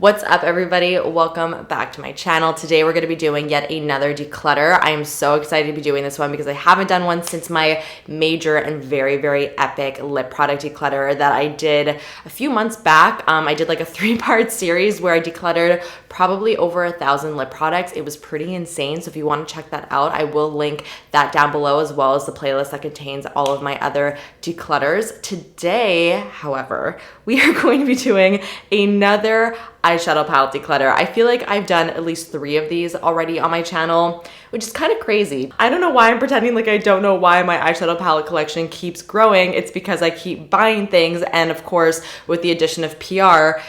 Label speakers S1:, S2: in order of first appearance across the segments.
S1: What's up, everybody? Welcome back to my channel. Today we're going to be doing yet another declutter. I am so excited to be doing this one because I haven't done one since my major and very epic lip product declutter that I did a few months back. I did like a 3-part series where I decluttered probably over 1,000 lip products. It was pretty insane. So if you want to check that out, I will link that down below, as well as the playlist that contains all of my other declutters. Today, however, we are going to be doing another eyeshadow palette declutter. I feel like I've done at least 3 of these already on my channel, which is kind of crazy. I don't know why I'm pretending like I don't know why my eyeshadow palette collection keeps growing. It's because I keep buying things, and of course, with the addition of PR,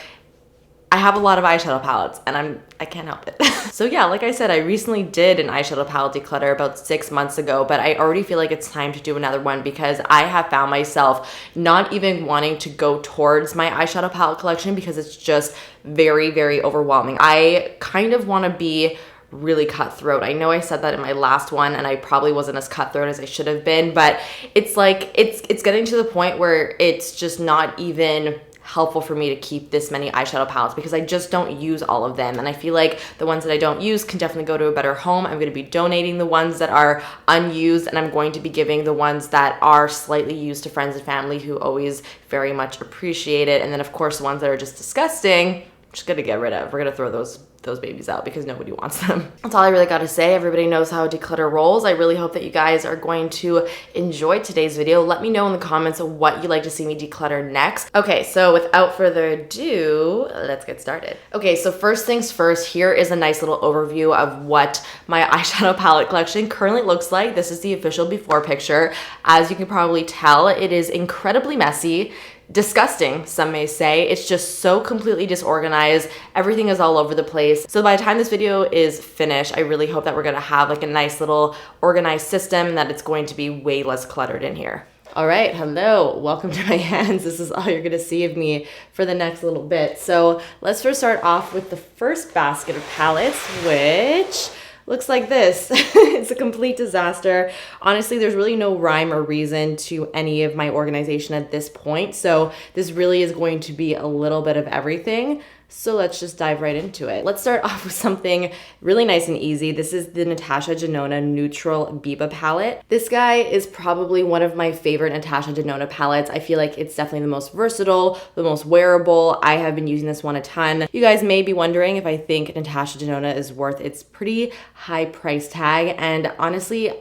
S1: I have a lot of eyeshadow palettes and I can't help it. So yeah, like I said, I recently did an eyeshadow palette declutter about 6 months ago, but I already feel like it's time to do another one because I have found myself not even wanting to go towards my eyeshadow palette collection because it's just very overwhelming. I kind of want to be really cutthroat. I know I said that in my last one and I probably wasn't as cutthroat as I should have been, but it's like, it's getting to the point where it's just not even helpful for me to keep this many eyeshadow palettes because I just don't use all of them. And I feel like the ones that I don't use can definitely go to a better home. I'm going to be donating the ones that are unused, and I'm going to be giving the ones that are slightly used to friends and family who always very much appreciate it. And then of course, the ones that are just disgusting, I'm just going to get rid of. We're going to throw those babies out because nobody wants them. That's all I really got to say. Everybody knows how declutter rolls. I really hope that you guys are going to enjoy today's video. Let me know in the comments what you'd like to see me declutter next. Okay, so without further ado, let's get started. Okay, so first things first, here is a nice little overview of what my eyeshadow palette collection currently looks like. This is the official before picture. As you can probably tell, it is incredibly messy. Disgusting, some may say. It's just so completely disorganized. Everything is all over the place. So by the time this video is finished, I really hope that we're gonna have like a nice little organized system and that it's going to be way less cluttered in here. All right, hello, welcome to my hands. This is all you're gonna see of me for the next little bit. So let's first start off with the first basket of palettes, which looks like this. It's a complete disaster. Honestly, there's really no rhyme or reason to any of my organization at this point. So this really is going to be a little bit of everything. So let's just dive right into it. Let's start off with something really nice and easy. This is the Natasha Denona Neutral Biba palette. This guy is probably one of my favorite Natasha Denona palettes. I feel like it's definitely the most versatile, the most wearable. I have been using this one a ton. You guys may be wondering if I think Natasha Denona is worth its pretty high price tag, and honestly,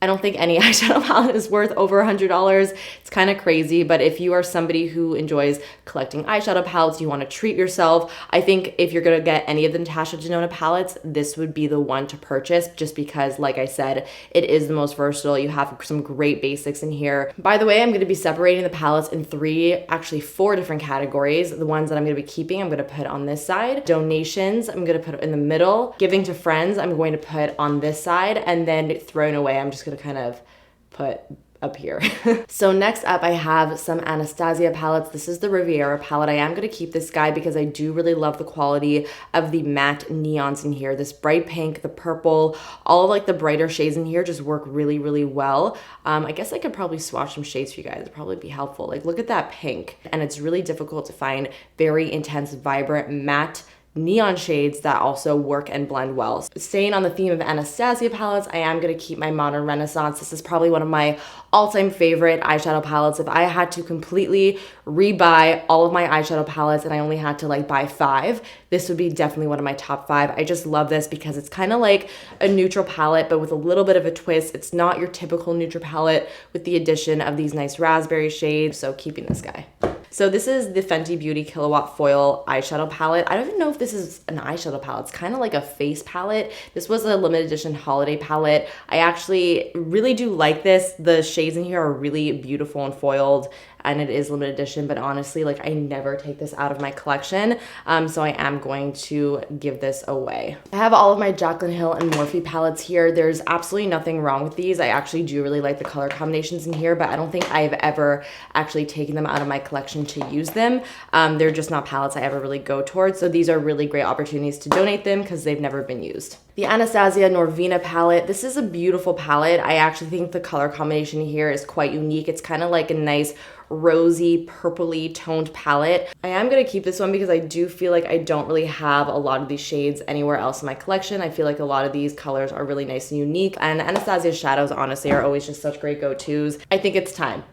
S1: I don't think any eyeshadow palette is worth over $100. It's kind of crazy, but if you are somebody who enjoys collecting eyeshadow palettes, you want to treat yourself, I think if you're going to get any of the Natasha Denona palettes, this would be the one to purchase just because, like I said, it is the most versatile. You have some great basics in here. By the way, I'm going to be separating the palettes in 4 different categories. The ones that I'm going to be keeping, I'm going to put on this side. Donations, I'm going to put in the middle. Giving to friends, I'm going to put on this side. And then thrown away, I'm just going to kind of put up here. So next up, I have some Anastasia palettes. This is the Riviera palette. I am going to keep this guy because I do really love the quality of the matte neons in here. This bright pink, the purple, all of like the brighter shades in here just work really well. I guess I could probably swatch some shades for you guys. It'd probably be helpful. Like, look at that pink. And it's really difficult to find very intense, vibrant, matte neon shades that also work and blend well. Staying on the theme of Anastasia palettes, I am going to keep my Modern Renaissance. This is probably one of my all-time favorite eyeshadow palettes. If I had to completely rebuy all of my eyeshadow palettes and I only had to like buy 5, this would be definitely one of my top 5. I just love this because it's kind of like a neutral palette, but with a little bit of a twist. It's not your typical neutral palette with the addition of these nice raspberry shades. So keeping this guy. So this is the Fenty Beauty Kilowatt Foil eyeshadow palette. I don't even know if this is an eyeshadow palette. It's kind of like a face palette. This was a limited edition holiday palette. I actually really do like this. The shades in here are really beautiful and foiled, and it is limited edition, but honestly, like, I never take this out of my collection, so I am going to give this away. I have all of my Jaclyn Hill and Morphe palettes here. There's absolutely nothing wrong with these. I actually do really like the color combinations in here, but I don't think I've ever actually taken them out of my collection to use them. They're just not palettes I ever really go towards, so these are really great opportunities to donate them because they've never been used. The Anastasia Norvina palette. This is a beautiful palette. I actually think the color combination here is quite unique. It's kind of like a nice rosy, purpley toned palette. I am gonna keep this one because I do feel like I don't really have a lot of these shades anywhere else in my collection. I feel like a lot of these colors are really nice and unique, and Anastasia's shadows honestly are always just such great go-tos. I think it's time.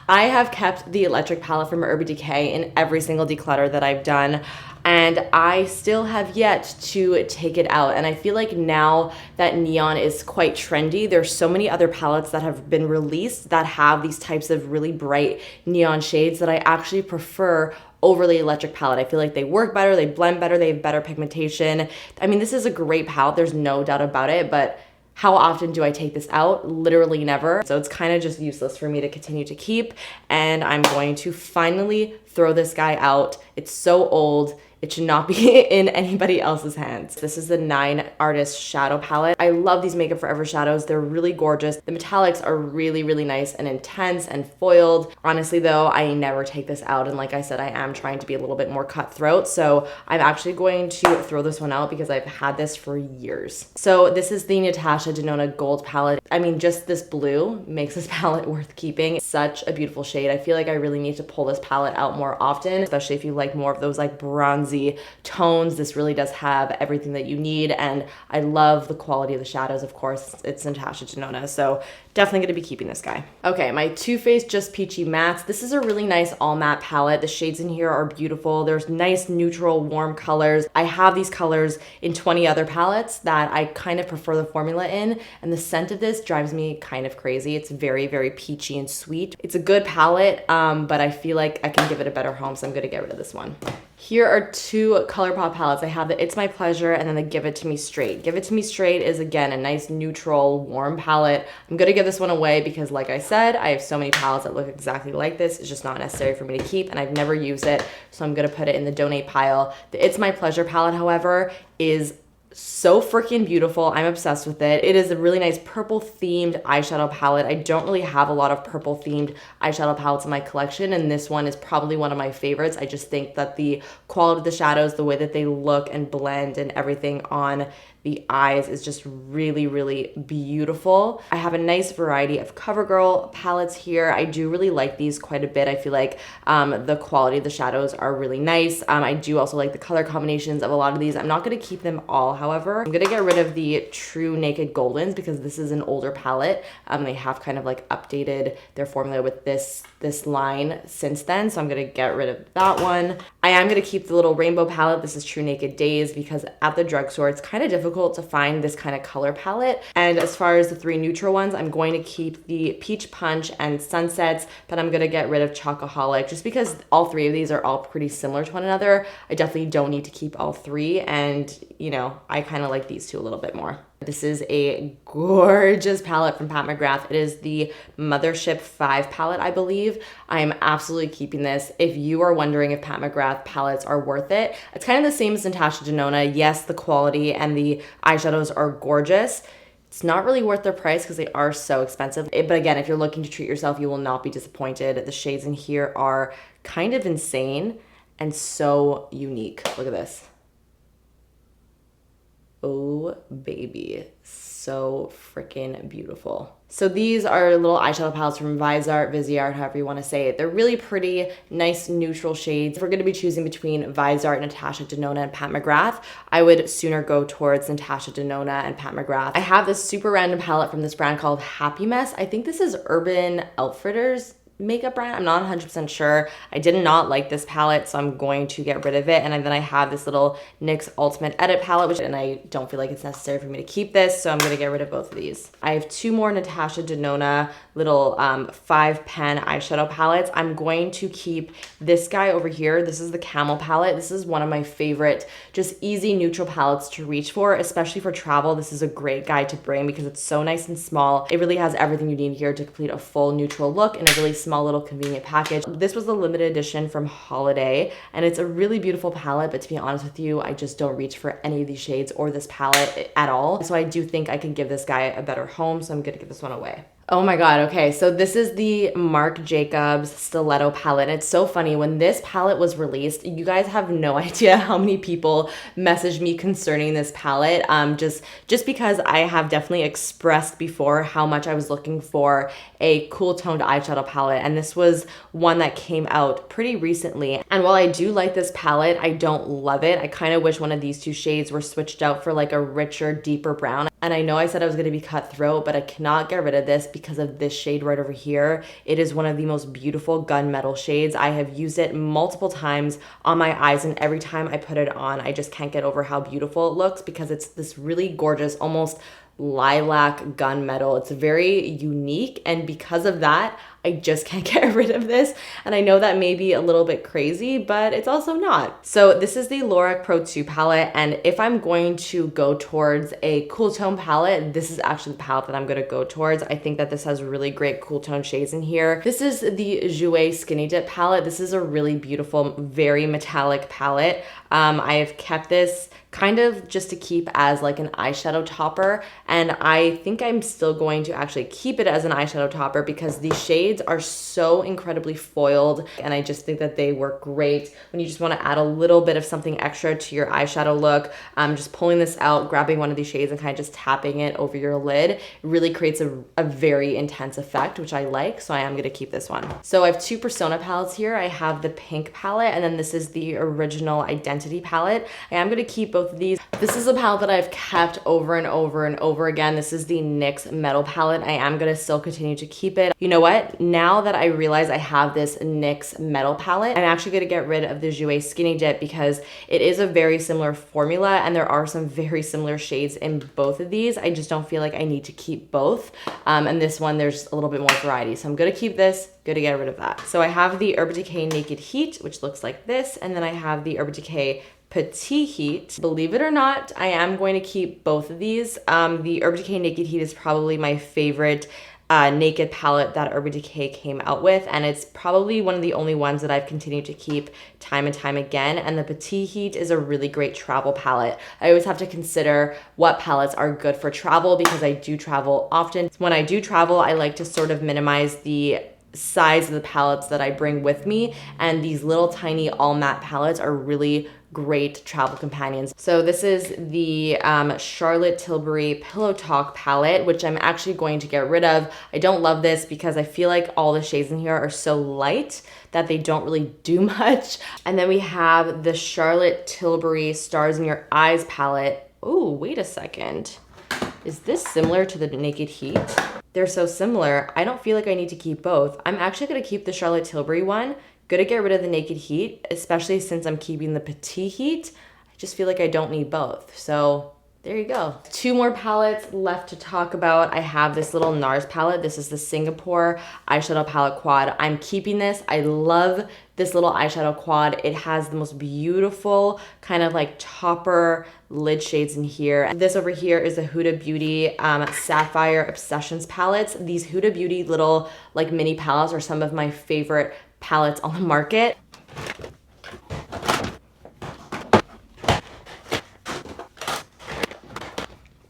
S1: I have kept the electric palette from Urban Decay in every single declutter that I've done, and I still have yet to take it out. And I feel like now that neon is quite trendy, there's so many other palettes that have been released that have these types of really bright neon shades that I actually prefer over the electric palette. I feel like they work better, they blend better, they have better pigmentation. I mean, this is a great palette, there's no doubt about it, but how often do I take this out? Literally never. So it's kind of just useless for me to continue to keep, and I'm going to finally throw this guy out. It's so old. It should not be in anybody else's hands. This is the 9 Artist Shadow Palette. I love these Makeup Forever shadows. They're really gorgeous. The metallics are really, really nice and intense and foiled. Honestly though, I never take this out. And like I said, I am trying to be a little bit more cutthroat. So I'm actually going to throw this one out because I've had this for years. So this is the Natasha Denona Gold Palette. I mean, just this blue makes this palette worth keeping. It's such a beautiful shade. I feel like I really need to pull this palette out more often, especially if you like more of those like bronzy tones. This really does have everything that you need, and I love the quality of the shadows. Of course, it's Natasha Denona, so definitely going to be keeping this guy. Okay, my Too Faced Just Peachy Mattes. This is a really nice all matte palette. The shades in here are beautiful. There's nice neutral warm colors. I have these colors in 20 other palettes that I kind of prefer the formula in, and the scent of this drives me kind of crazy. It's very, very peachy and sweet. It's a good palette, but I feel like I can give it a better home, so I'm going to get rid of this one. Here are 2 ColourPop palettes. I have the It's My Pleasure and then the Give It To Me Straight. Give It To Me Straight is, again, a nice neutral, warm palette. I'm gonna give this one away because, like I said, I have so many palettes that look exactly like this. It's just not necessary for me to keep, and I've never used it, so I'm gonna put it in the donate pile. The It's My Pleasure palette, however, is so freaking beautiful. I'm obsessed with it. It is a really nice purple themed eyeshadow palette. I don't really have a lot of purple themed eyeshadow palettes in my collection, and this one is probably one of my favorites. I just think that the quality of the shadows, the way that they look and blend and everything on the eyes is just really, really beautiful. I have a nice variety of CoverGirl palettes here. I do really like these quite a bit. I feel like the quality of the shadows are really nice. I do also like the color combinations of a lot of these. I'm not gonna keep them all, however. I'm gonna get rid of the True Naked Goldens because this is an older palette. They have kind of like updated their formula with this line since then, so I'm gonna get rid of that one. I am gonna keep the little rainbow palette. This is True Naked Days because at the drugstore, it's kind of difficult to find this kind of color palette. And as far as the 3 neutral ones, I'm going to keep the Peach Punch and Sunsets, but I'm gonna get rid of Chocoholic just because all 3 of these are all pretty similar to one another. I definitely don't need to keep all 3, and you know, I kind of like these 2 a little bit more. This is a gorgeous palette from Pat McGrath. It is the Mothership 5 palette, I believe. I am absolutely keeping this. If you are wondering if Pat McGrath palettes are worth it, it's kind of the same as Natasha Denona. Yes, the quality and the eyeshadows are gorgeous. It's not really worth their price because they are so expensive. But again, if you're looking to treat yourself, you will not be disappointed. The shades in here are kind of insane and so unique. Look at this. Oh baby, so freaking beautiful. So these are little eyeshadow palettes from Viseart, however you want to say it. They're really pretty, nice neutral shades. If we're going to be choosing between Viseart, Natasha Denona, and Pat McGrath, I would sooner go towards Natasha Denona and Pat McGrath. I have this super random palette from this brand called Happy Mess. I think this is Urban Outfitters makeup brand. I'm not 100% sure. I did not like this palette, so I'm going to get rid of it. And then I have this little NYX Ultimate Edit palette, and I don't feel like it's necessary for me to keep this, so I'm going to get rid of both of these. I have 2 more Natasha Denona little 5 pen eyeshadow palettes. I'm going to keep this guy over here. This is the Camel palette. This is one of my favorite, just easy neutral palettes to reach for, especially for travel. This is a great guy to bring because it's so nice and small. It really has everything you need here to complete a full neutral look in a really small little convenient package. This was the limited edition from Holiday, and it's a really beautiful palette, but to be honest with you, I just don't reach for any of these shades or this palette at all. So I do think I can give this guy a better home, so I'm gonna give this one away. Oh my God, okay, so this is the Marc Jacobs Stiletto palette. It's so funny, when this palette was released, you guys have no idea how many people messaged me concerning this palette, just because I have definitely expressed before how much I was looking for a cool toned eyeshadow palette, and this was one that came out pretty recently. And while I do like this palette, I don't love it. I kind of wish one of these two shades were switched out for like a richer, deeper brown. And I know I said I was gonna be cutthroat, but I cannot get rid of this because of this shade right over here. It is one of the most beautiful gunmetal shades. I have used it multiple times on my eyes, and every time I put it on, I just can't get over how beautiful it looks because it's this really gorgeous, almost lilac gunmetal. It's very unique, and because of that, I just can't get rid of this. And I know that may be a little bit crazy, but it's also not. So this is the Lorac Pro 2 palette, and if I'm going to go towards a cool tone palette, this is actually the palette that I'm gonna go towards. I think that this has really great cool tone shades in here. This is the Jouer Skinny Dip palette. This is a really beautiful, very metallic palette. I have kept this kind of just to keep as like an eyeshadow topper, and I think I'm still going to actually keep it as an eyeshadow topper because these shades are so incredibly foiled, and I just think that they work great when you just want to add a little bit of something extra to your eyeshadow look. Just pulling this out, grabbing one of these shades and kind of just tapping it over your lid, it really creates a very intense effect, which I like, so I am going to keep this one. So I have two Persona palettes here. I have the pink palette, and then this is the original Identity palette. I am going to keep both of these. This is a palette that I've kept over and over and over again. This is the NYX Metal palette. I am going to still continue to keep it. You know what? Now that I realize I have this NYX Metal palette, I'm actually going to get rid of the Jouer Skinny Dip because it is a very similar formula, and there are some very similar shades in both of these. I just don't feel like I need to keep both. And this one, there's a little bit more variety. So I'm going to keep this, going to get rid of that. So I have the Urban Decay Naked Heat, which looks like this, and then I have the Urban Decay Petite Heat. Believe it or not, I am going to keep both of these. The Urban Decay Naked Heat is probably my favorite naked palette that Urban Decay came out with, and it's probably one of the only ones that I've continued to keep time and time again. And the Petite Heat is a really great travel palette. I always have to consider what palettes are good for travel because I do travel often. When I do travel, I like to sort of minimize the size of the palettes that I bring with me, and these little tiny all matte palettes are really great travel companions. So this is the Charlotte Tilbury Pillow Talk palette, which I'm actually going to get rid of. I don't love this because I feel like all the shades in here are so light that they don't really do much. And then we have the Charlotte Tilbury Stars in Your Eyes palette. Oh, wait a second. Is this similar to the Naked Heat? They're so similar. I don't feel like I need to keep both. I'm actually gonna keep the Charlotte Tilbury one. Gonna get rid of the Naked Heat, especially since I'm keeping the Petite Heat. I just feel like I don't need both. So there you go. Two more palettes left to talk about. I have this little NARS palette. This is the Singapore Eyeshadow Palette Quad. I'm keeping this. I love this little eyeshadow quad. It has the most beautiful kind of like topper lid shades in here. This over here is the Huda Beauty Sapphire Obsessions palettes. These Huda Beauty little like mini palettes are some of my favorite palettes on the market.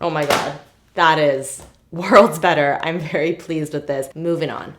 S1: Oh my God, that is worlds better. I'm very pleased with this. Moving on.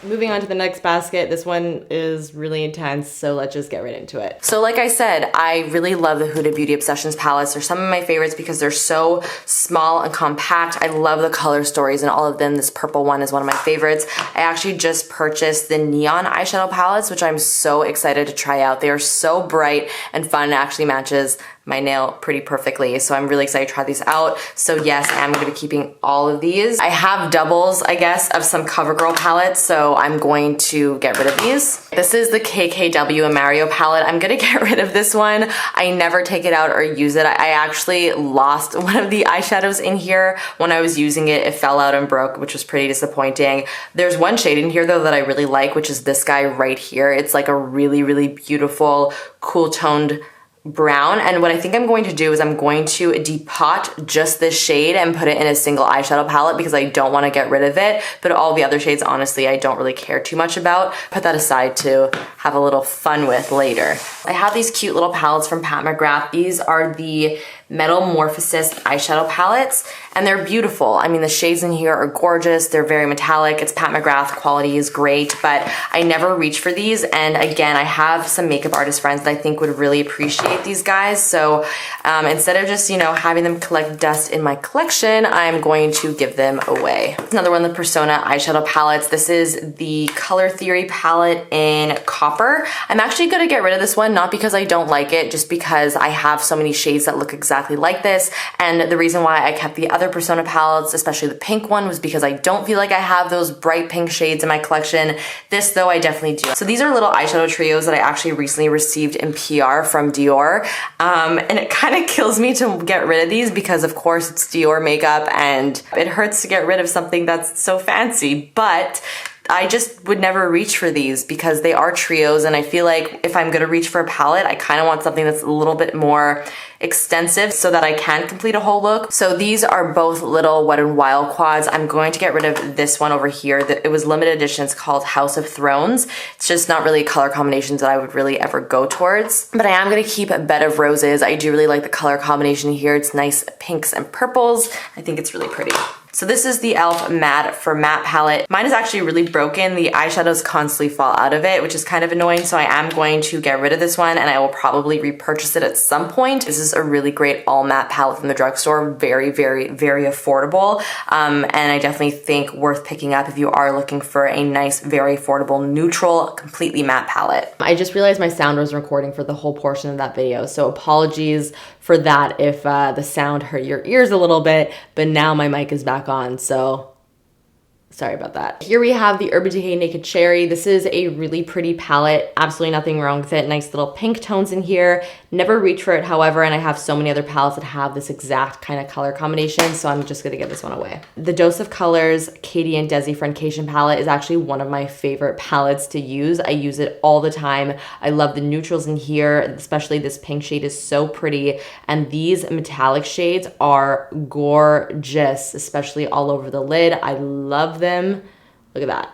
S1: Moving on to the next basket. This one is really intense, so let's just get right into it. So like I said, I really love the Huda Beauty Obsessions palettes. They're some of my favorites because they're so small and compact. I love the color stories in all of them. This purple one is one of my favorites. I actually just purchased the neon eyeshadow palettes, which I'm so excited to try out. They are so bright and fun. It actually matches my nail pretty perfectly. So I'm really excited to try these out. So yes, I'm gonna be keeping all of these. I have doubles, I guess, of some CoverGirl palettes, so I'm going to get rid of these. This is the KKW Mario palette. I'm gonna get rid of this one. I never take it out or use it. I actually lost one of the eyeshadows in here. When I was using it, it fell out and broke, which was pretty disappointing. There's one shade in here though that I really like, which is this guy right here. It's like a really, really beautiful, cool toned brown, and what I think I'm going to do is I'm going to depot just this shade and put it in a single eyeshadow palette because I don't want to get rid of it, but all the other shades honestly I don't really care too much about. Put that aside to have a little fun with later. I have these cute little palettes from Pat McGrath. These are the Metamorphosis eyeshadow palettes, and they're beautiful. I mean, the shades in here are gorgeous. They're very metallic. It's Pat McGrath, quality is great, but I never reach for these. And again, I have some makeup artist friends that I think would really appreciate these guys. So instead of just, you know, having them collect dust in my collection, I'm going to give them away. Another one, the Persona eyeshadow palettes. This is the Color Theory palette in Copper. I'm actually gonna get rid of this one, not because I don't like it, just because I have so many shades that look exactly like this. And the reason why I kept the other Persona palettes, especially the pink one, was because I don't feel like I have those bright pink shades in my collection. This though, I definitely do. So these are little eyeshadow trios that I actually recently received in PR from Dior. And it kind of kills me to get rid of these because of course it's Dior makeup and it hurts to get rid of something that's so fancy, but I just would never reach for these because they are trios, and I feel like if I'm gonna reach for a palette, I kind of want something that's a little bit more extensive so that I can complete a whole look. So these are both little Wet n Wild quads. I'm going to get rid of this one over here. It was limited edition. It's called House of Thrones. It's just not really color combinations that I would really ever go towards. But I am going to keep Bed of Roses. I do really like the color combination here. It's nice pinks and purples. I think it's really pretty. So this is the e.l.f. Matte for Matte palette. Mine is actually really broken. The eyeshadows constantly fall out of it, which is kind of annoying. So I am going to get rid of this one and I will probably repurchase it at some point. This is a really great all matte palette from the drugstore. Very, very, very affordable. And I definitely think worth picking up if you are looking for a nice, very affordable, neutral, completely matte palette. I just realized my sound was recording for the whole portion of that video. So apologies for that if the sound hurt your ears a little bit, but now my mic is back on, so sorry about that. Here we have the Urban Decay Naked Cherry. This is a really pretty palette. Absolutely nothing wrong with it. Nice little pink tones in here. Never reach for it, however, and I have so many other palettes that have this exact kind of color combination, so I'm just gonna give this one away. The Dose of Colors Katie and Desi Friendcation palette is actually one of my favorite palettes to use. I use it all the time. I love the neutrals in here, especially this pink shade is so pretty, and these metallic shades are gorgeous, especially all over the lid. I love them. Look at that.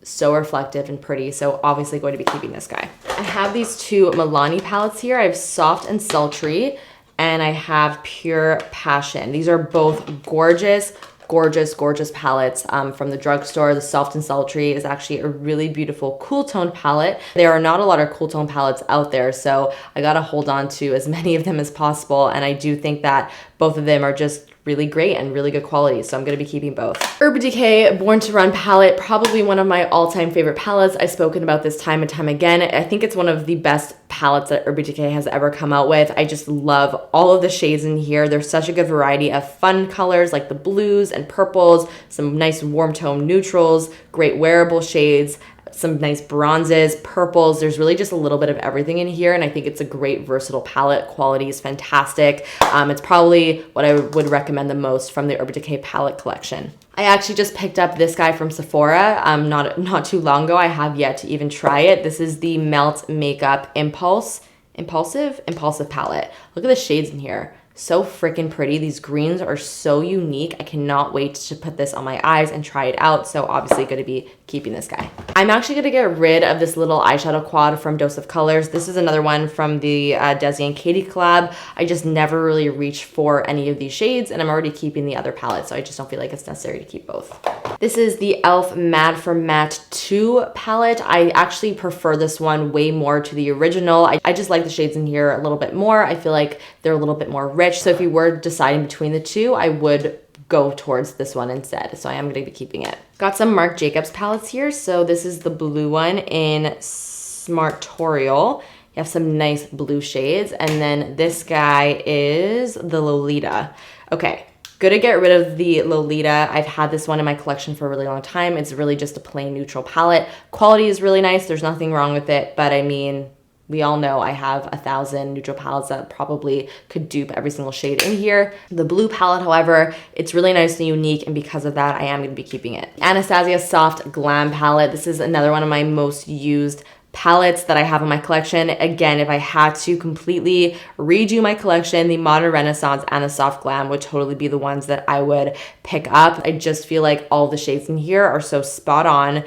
S1: So reflective and pretty. So obviously going to be keeping this guy. I have these two Milani palettes here. I have Soft and Sultry and I have Pure Passion. These are both gorgeous, gorgeous, gorgeous palettes from the drugstore. The Soft and Sultry is actually a really beautiful cool tone palette. There are not a lot of cool tone palettes out there, so I gotta hold on to as many of them as possible, and I do think that both of them are just really great and really good quality, so I'm gonna be keeping both. Urban Decay Born to Run palette, probably one of my all-time favorite palettes. I've spoken about this time and time again. I think it's one of the best palettes that Urban Decay has ever come out with. I just love all of the shades in here. There's such a good variety of fun colors like the blues and purples, some nice warm tone neutrals, great wearable shades, some nice bronzes, purples. There's really just a little bit of everything in here, and I think it's a great versatile palette. Quality is fantastic. It's probably what I would recommend the most from the Urban Decay palette collection. I actually just picked up this guy from Sephora not too long ago. I have yet to even try it. This is the Melt Makeup Impulsive palette. Look at the shades in here. So freaking pretty. These greens are so unique. I cannot wait to put this on my eyes and try it out. So obviously going to be keeping this guy. I'm actually going to get rid of this little eyeshadow quad from Dose of Colors. This is another one from the Desi and Katie collab. I just never really reach for any of these shades, and I'm already keeping the other palette, so I just don't feel like it's necessary to keep both. This is the e.l.f. Matte for Matte 2 palette. I actually prefer this one way more to the original. I just like the shades in here a little bit more. I feel like they're a little bit more rich. So if you were deciding between the two, I would go towards this one instead. So I am going to be keeping it. Got some Marc Jacobs palettes here. So this is the blue one in Smartorial. You have some nice blue shades. And then this guy is the Lolita. Okay. Gonna get rid of the Lolita. I've had this one in my collection for a really long time. It's really just a plain neutral palette. Quality is really nice. There's nothing wrong with it, but I mean, we all know I have 1,000 neutral palettes that probably could dupe every single shade in here. The blue palette, however, it's really nice and unique, and because of that, I am gonna be keeping it. Anastasia Soft Glam palette. This is another one of my most used palettes that I have in my collection. Again, if I had to completely redo my collection, the Modern Renaissance and the Soft Glam would totally be the ones that I would pick up. I just feel like all the shades in here are so spot on.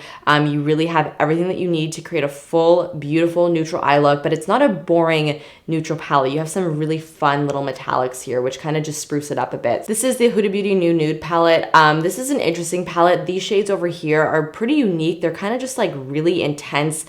S1: You really have everything that you need to create a full, beautiful neutral eye look, but it's not a boring neutral palette. You have some really fun little metallics here, which kind of just spruce it up a bit. This is the Huda Beauty New Nude palette. This is an interesting palette. These shades over here are pretty unique. They're kind of just like really intense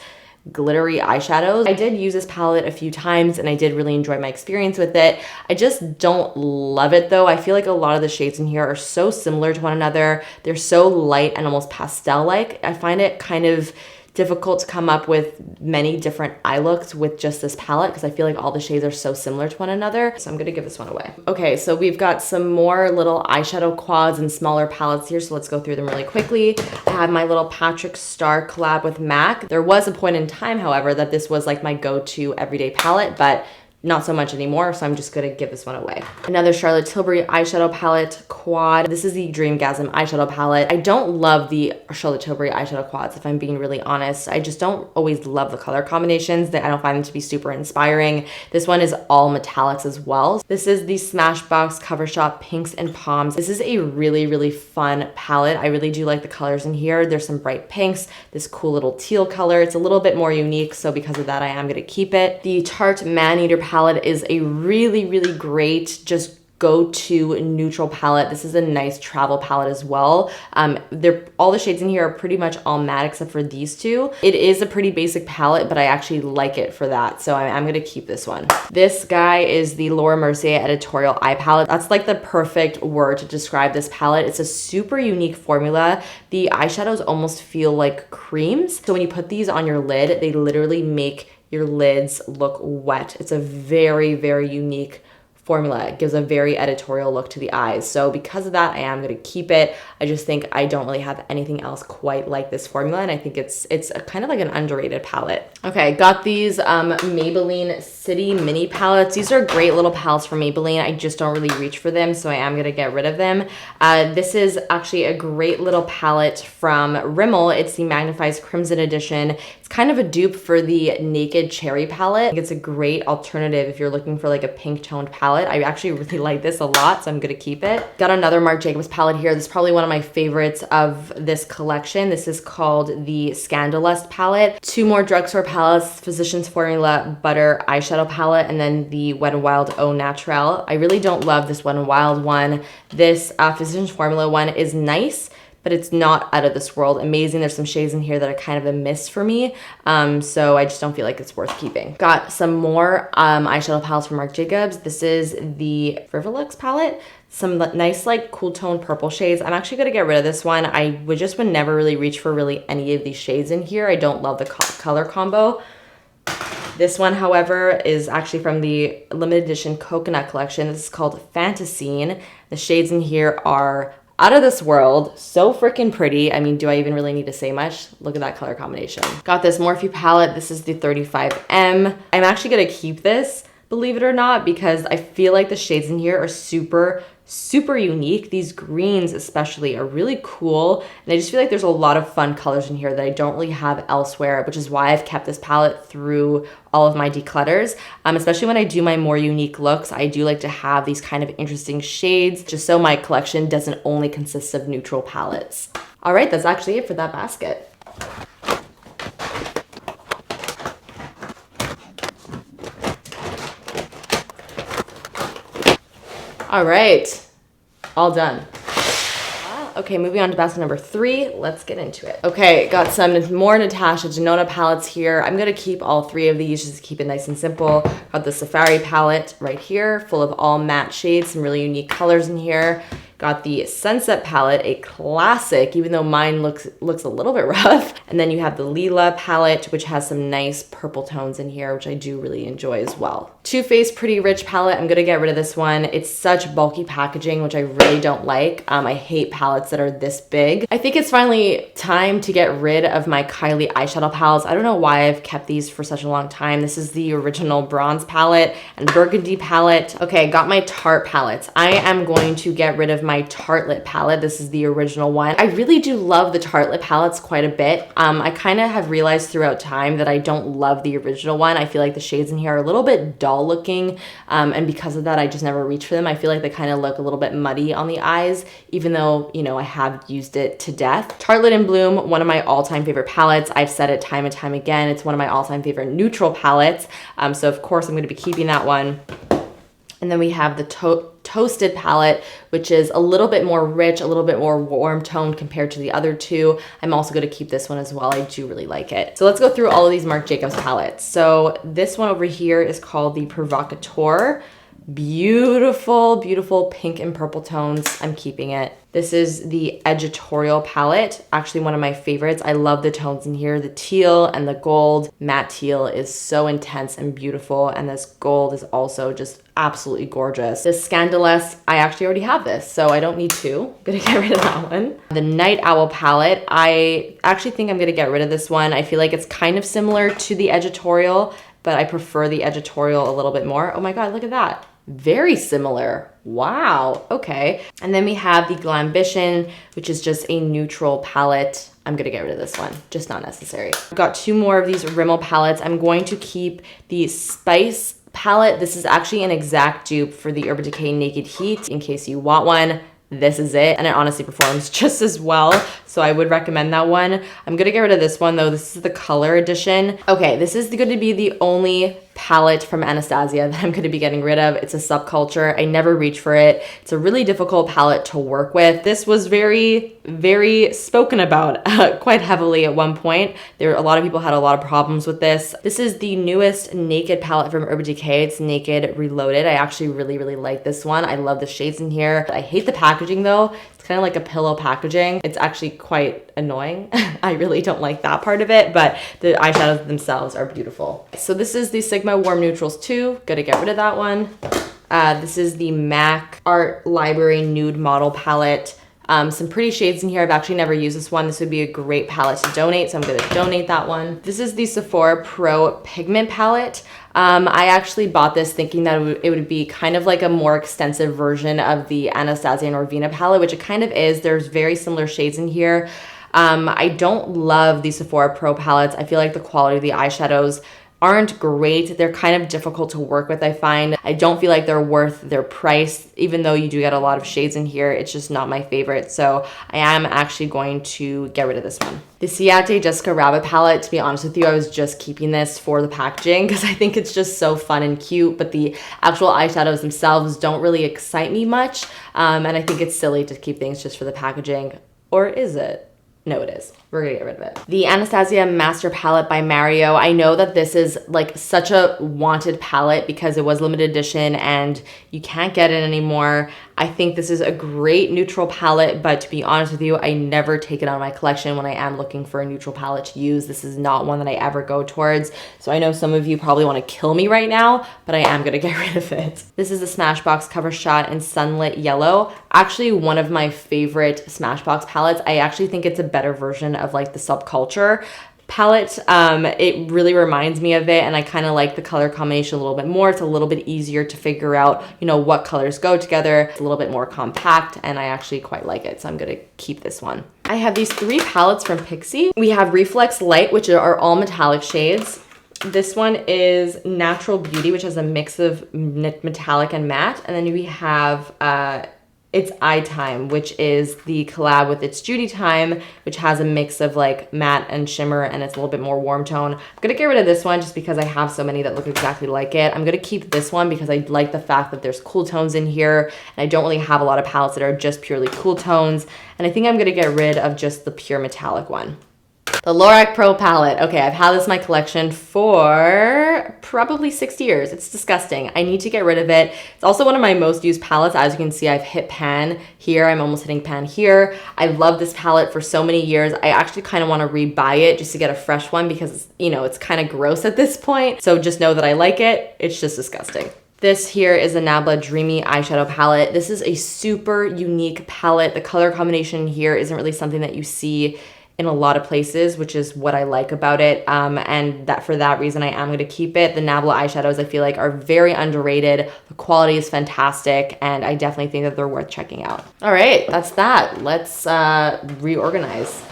S1: glittery eyeshadows. I did use this palette a few times and I did really enjoy my experience with it. I just don't love it though. I feel like a lot of the shades in here are so similar to one another. They're so light and almost pastel-like. I find it kind of difficult to come up with many different eye looks with just this palette because I feel like all the shades are so similar to one another. So I'm gonna give this one away. Okay, so we've got some more little eyeshadow quads and smaller palettes here, so let's go through them really quickly. I have my little Patrick Star collab with MAC. There was a point in time, however, that this was like my go-to everyday palette, but not so much anymore, so I'm just gonna give this one away. Another Charlotte Tilbury eyeshadow palette quad. This is the Dreamgasm eyeshadow palette. I don't love the Charlotte Tilbury eyeshadow quads, if I'm being really honest. I just don't always love the color combinations. I don't find them to be super inspiring. This one is all metallics as well. This is the Smashbox Cover Shop Pinks and Palms. This is a really, really fun palette. I really do like the colors in here. There's some bright pinks, this cool little teal color. It's a little bit more unique, so because of that, I am gonna keep it. The Tarte Maneater palette is a really, really great, just go-to neutral palette. This is a nice travel palette as well. All the shades in here are pretty much all matte except for these two. It is a pretty basic palette, but I actually like it for that, so I'm gonna keep this one. This guy is the Laura Mercier Editorial Eye Palette. That's like the perfect word to describe this palette. It's a super unique formula. The eyeshadows almost feel like creams, so when you put these on your lid, they literally make your lids look wet. It's a very, very unique formula. It gives a very editorial look to the eyes. So because of that, I am gonna keep it. I just think I don't really have anything else quite like this formula, and I think it's a kind of like an underrated palette. Okay, got these Maybelline City Mini palettes. These are great little palettes from Maybelline. I just don't really reach for them, so I am gonna get rid of them. This is actually a great little palette from Rimmel. It's the Magnifies Crimson Edition. It's kind of a dupe for the Naked Cherry palette. I think it's a great alternative if you're looking for like a pink toned palette. I actually really like this a lot, so I'm gonna keep it. Got another Marc Jacobs palette here. This is probably one of my favorites of this collection. This is called the Scandalust palette. Two more drugstore palettes, Physicians Formula Butter eyeshadow palette, and then the Wet n Wild Au Naturel. I really don't love this Wet n Wild one. This Physicians Formula one is nice, but it's not out of this world amazing. There's some shades in here that are kind of a miss for me, so I just don't feel like it's worth keeping. Got some more eyeshadow palettes from Marc Jacobs. This is the Frivolux palette. Some nice like cool tone purple shades. I'm actually gonna get rid of this one. I would never really reach for really any of these shades in here. I don't love the color combo. This one, however, is actually from the limited edition Coconut collection. This is called Fantasine. The shades in here are out of this world, so freaking pretty. I mean, do I even really need to say much? Look at that color combination. Got this Morphe palette. This is the 35M. I'm actually gonna keep this, believe it or not, because I feel like the shades in here are super, super unique. These greens especially are really cool, and I just feel like there's a lot of fun colors in here that I don't really have elsewhere, which is why I've kept this palette through all of my declutters. Especially when I do my more unique looks, I do like to have these kind of interesting shades, just so my collection doesn't only consist of neutral palettes. All right, that's actually it for that basket. All right, all done. Okay, moving on to basket number 3. Let's get into it. Okay, got some more Natasha Denona palettes here. I'm gonna keep all 3 of these just to keep it nice and simple. Got the Safari palette right here, full of all matte shades, some really unique colors in here. Got the Sunset palette, a classic, even though mine looks a little bit rough. And then you have the Lila palette, which has some nice purple tones in here, which I do really enjoy as well. Too Faced Pretty Rich palette, I'm gonna get rid of this one. It's such bulky packaging, which I really don't like. I hate palettes that are this big. I think it's finally time to get rid of my Kylie eyeshadow palettes. I don't know why I've kept these for such a long time. This is the original Bronze palette and Burgundy palette. Okay, got my Tarte palettes. I am going to get rid of my Tartelette palette. This is the original one. I really do love the Tartelette palettes quite a bit. I kind of have realized throughout time that I don't love the original one. I feel like the shades in here are a little bit dull looking, and because of that, I just never reach for them. I feel like they kind of look a little bit muddy on the eyes, even though, you know, I have used it to death. Tartelette in Bloom, one of my all-time favorite palettes. I've said it time and time again. It's one of my all-time favorite neutral palettes. So of course I'm going to be keeping that one. And then we have the Toasted palette, which is a little bit more rich, a little bit more warm toned compared to the other two. I'm also going to keep this one as well. I do really like it. So let's go through all of these Marc Jacobs palettes. So this one over here is called the Provocateur. Beautiful, beautiful pink and purple tones. I'm keeping it. This is the Editorial palette, actually one of my favorites. I love the tones in here. The teal and the gold. Matte teal is so intense and beautiful, and this gold is also just absolutely gorgeous. This Scandalous, I actually already have this, so I don't need to. I'm gonna get rid of that one. The Night Owl palette, I actually think I'm gonna get rid of this one. I feel like it's kind of similar to the Editorial, but I prefer the Editorial a little bit more. Oh my God, look at that. Very similar. Wow, okay. And then we have the Glambition, which is just a neutral palette. I'm gonna get rid of this one, just not necessary. I've got two more of these Rimmel palettes. I'm going to keep the Spice palette. This is actually an exact dupe for the Urban Decay Naked Heat, in case you want one. This is it, and it honestly performs just as well, so I would recommend that one. I'm gonna get rid of this one though. This is the color edition. Okay, this is going to be the only palette from Anastasia that I'm going to be getting rid of. It's a Subculture. I never reach for it. It's a really difficult palette to work with. This was very, very spoken about quite heavily at one point. A lot of people had a lot of problems with this. This is the newest Naked palette from Urban Decay. It's Naked Reloaded. I actually really, really like this one. I love the shades in here. I hate the packaging though. It's kind of like a pillow packaging. It's actually quite annoying. I really don't like that part of it, but the eyeshadows themselves are beautiful. So this is the Sigma Warm Neutrals 2. Gonna get rid of that one. This is the MAC Art Library Nude Model Palette. Some pretty shades in here. I've actually never used this one. This would be a great palette to donate, so I'm gonna donate that one. This is the Sephora Pro Pigment Palette. I actually bought this thinking that it would be kind of like a more extensive version of the Anastasia and Orvina palette, which it kind of is. There's very similar shades in here. I don't love the Sephora Pro palettes. I feel like the quality of the eyeshadows aren't great. They're kind of difficult to work with, I find. I don't feel like they're worth their price, even though you do get a lot of shades in here. It's just not my favorite, so I am actually going to get rid of this one. The Ciate Jessica Rabbit palette, to be honest with you, I was just keeping this for the packaging because I think it's just so fun and cute, but the actual eyeshadows themselves don't really excite me much, and I think it's silly to keep things just for the packaging. Or is it? No, it is. We're gonna get rid of it. The Anastasia Master Palette by Mario. I know that this is like such a wanted palette because it was limited edition and you can't get it anymore. I think this is a great neutral palette, but to be honest with you, I never take it out of my collection when I am looking for a neutral palette to use. This is not one that I ever go towards. So I know some of you probably want to kill me right now, but I am gonna get rid of it. This is the Smashbox Cover Shot in Sunlit Yellow. Actually, one of my favorite Smashbox palettes. I actually think it's a better version of like the Subculture palette. It really reminds me of it, and I kind of like the color combination a little bit more. It's a little bit easier to figure out, you know, what colors go together. It's a little bit more compact, and I actually quite like it, so I'm gonna keep this one. I have these three palettes from Pixi. We have Reflex Light, which are all metallic shades. This one is Natural Beauty, which has a mix of metallic and matte, and then we have It's Eye Time, which is the collab with It's Judy Time, which has a mix of like matte and shimmer, and it's a little bit more warm tone. I'm gonna get rid of this one just because I have so many that look exactly like it. I'm gonna keep this one because I like the fact that there's cool tones in here, and I don't really have a lot of palettes that are just purely cool tones. And I think I'm gonna get rid of just the pure metallic one. The Lorac Pro palette. Okay, I've had this in my collection for probably 6 years. It's disgusting. I need to get rid of it. It's also one of my most used palettes. As you can see, I've hit pan here. I'm almost hitting pan here. I love this palette for so many years. I actually kind of want to rebuy it just to get a fresh one because, you know, it's kind of gross at this point. So just know that I like it. It's just disgusting. This here is the Nabla Dreamy Eyeshadow Palette. This is a super unique palette. The color combination here isn't really something that you see in a lot of places, which is what I like about it. And that for that reason, I am going to keep it. The Nabla eyeshadows I feel like are very underrated. The quality is fantastic, and I definitely think that they're worth checking out. All right, that's that. Let's reorganize.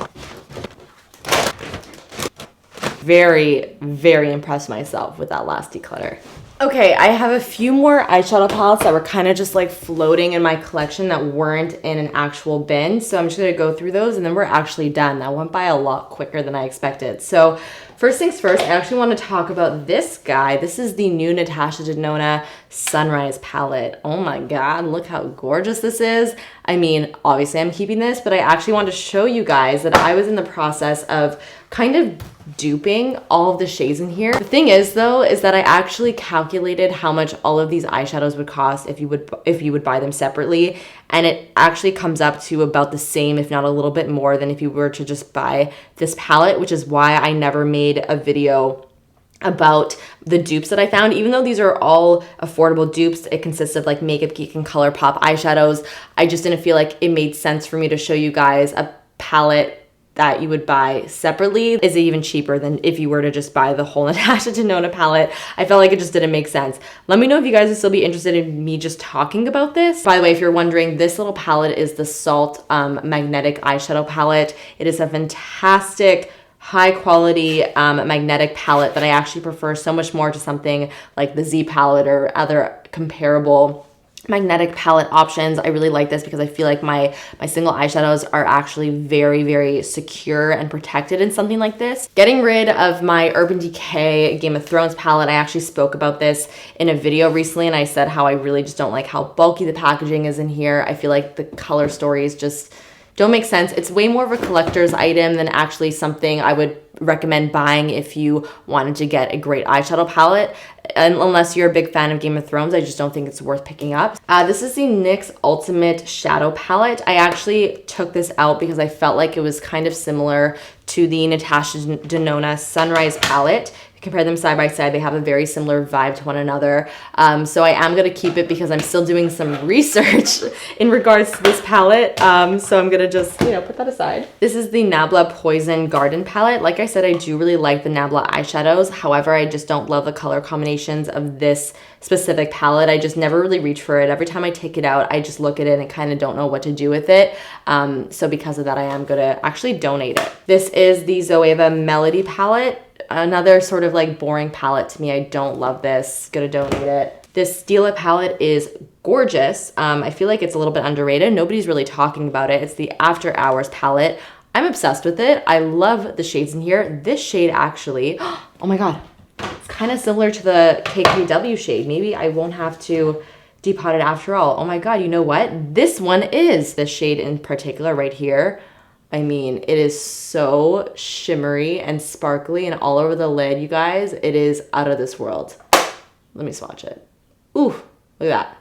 S1: Very, very impressed myself with that last declutter. Okay, I have a few more eyeshadow palettes that were kind of just like floating in my collection that weren't in an actual bin. So I'm just gonna go through those and then we're actually done. That went by a lot quicker than I expected. So first things first, I actually want to talk about this guy. This is the new Natasha Denona Sunrise palette. Oh my God, look how gorgeous this is. I mean, obviously I'm keeping this, but I actually want to show you guys that I was in the process of kind of duping all of the shades in here. The thing is though, is that I actually calculated how much all of these eyeshadows would cost if you would buy them separately. And it actually comes up to about the same, if not a little bit more than if you were to just buy this palette, which is why I never made a video about the dupes that I found. Even though these are all affordable dupes, it consists of like Makeup Geek and ColourPop eyeshadows. I just didn't feel like it made sense for me to show you guys a palette that you would buy separately. Is it even cheaper than if you were to just buy the whole Natasha Denona palette? I felt like it just didn't make sense. Let me know if you guys would still be interested in me just talking about this. By the way, if you're wondering, this little palette is the Salt Magnetic Eyeshadow Palette. It is a fantastic, high quality magnetic palette that I actually prefer so much more to something like the Z palette or other comparable magnetic palette options. I really like this because I feel like my single eyeshadows are actually very, very secure and protected in something like this. Getting rid of my Urban Decay Game of Thrones palette, I actually spoke about this in a video recently, and I said how I really just don't like how bulky the packaging is in here. I feel like the color stories just don't make sense. It's way more of a collector's item than actually something I would recommend buying if you wanted to get a great eyeshadow palette. And unless you're a big fan of Game of Thrones, I just don't think it's worth picking up. This is the NYX Ultimate Shadow Palette. I actually took this out because I felt like it was kind of similar to the Natasha Denona Sunrise palette. Compare them side by side, they have a very similar vibe to one another. So I am gonna keep it because I'm still doing some research in regards to this palette. So I'm gonna just, put that aside. This is the Nabla Poison Garden palette. Like I said, I do really like the Nabla eyeshadows. However, I just don't love the color combinations of this specific palette. I just never really reach for it. Every time I take it out, I just look at it and kind of don't know what to do with it. So because of that, I am gonna actually donate it. This is the Zoeva Melody palette. Another sort of like boring palette to me. I don't love this. Gonna donate it. This Stila palette is gorgeous. I feel like it's a little bit underrated. Nobody's really talking about it. It's the After Hours palette. I'm obsessed with it. I love the shades in here. This shade actually, oh my God, it's kind of similar to the KKW shade. Maybe I won't have to depot it after all. Oh my God, you know what? This one is this shade in particular right here. I mean, it is so shimmery and sparkly and all over the lid, you guys. It is out of this world. Let me swatch it. Ooh, look at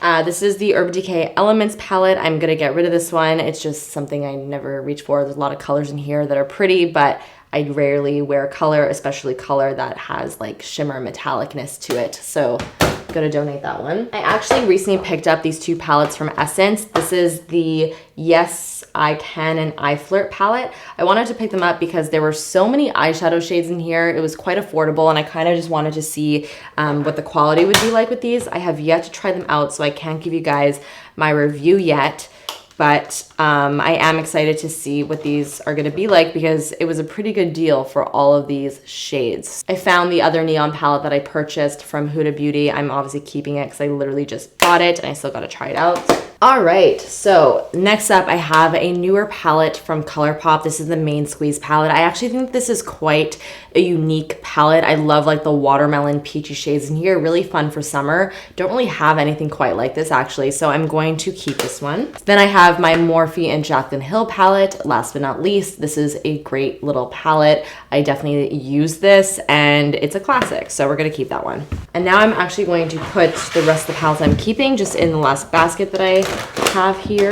S1: that. This is the Urban Decay Elements palette. I'm gonna get rid of this one. It's just something I never reach for. There's a lot of colors in here that are pretty, but I rarely wear color, especially color that has like shimmer metallicness to it. So I'm gonna donate that one. I actually recently picked up these two palettes from Essence. This is the Yes I Can and I Flirt palette. I wanted to pick them up because there were so many eyeshadow shades in here. It was quite affordable, and I kind of just wanted to see what the quality would be like with these. I have yet to try them out, so I can't give you guys my review yet. But I am excited to see what these are going to be like because it was a pretty good deal for all of these shades. I found the other neon palette that I purchased from Huda Beauty. I'm obviously keeping it because I literally just bought it and I still got to try it out. All right, so next up I have a newer palette from ColourPop. This is the Main Squeeze palette. I actually think this is quite a unique palette. I love like the watermelon peachy shades in here, really fun for summer. Don't really have anything quite like this actually, so I'm going to keep this one. Then I have my Morphe and Jaclyn Hill palette. Last but not least, this is a great little palette. I definitely use this and it's a classic, so we're gonna keep that one. And now I'm actually going to put the rest of the palettes I'm keeping just in the last basket that I have here.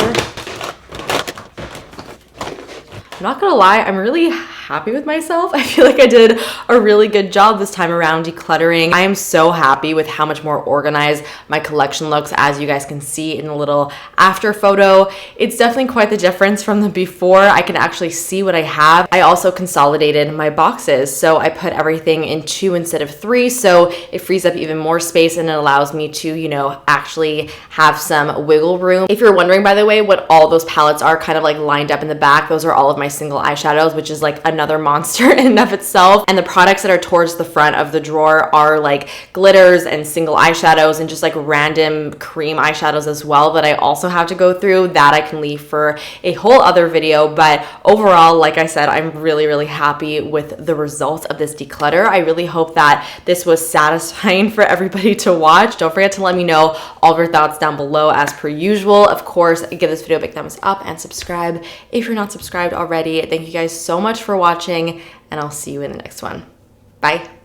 S1: I'm not gonna lie, I'm really happy with myself. I feel like I did a really good job this time around decluttering. I am so happy with how much more organized my collection looks, as you guys can see in the little after photo. It's definitely quite the difference from the before. I can actually see what I have. I also consolidated my boxes, so I put everything in 2 instead of 3, so it frees up even more space and it allows me to, you know, actually have some wiggle room. If you're wondering, by the way, what all those palettes are kind of like lined up in the back, those are all of my single eyeshadows, which is like another monster in and of itself. And the products that are towards the front of the drawer are like glitters and single eyeshadows and just like random cream eyeshadows as well that I also have to go through. That I can leave for a whole other video. But overall, like I said, I'm really, really happy with the result of this declutter. I really hope that this was satisfying for everybody to watch. Don't forget to let me know all of your thoughts down below as per usual. Of course, give this video a big thumbs up and subscribe if you're not subscribed already. Thank you guys so much for watching, and I'll see you in the next one. Bye.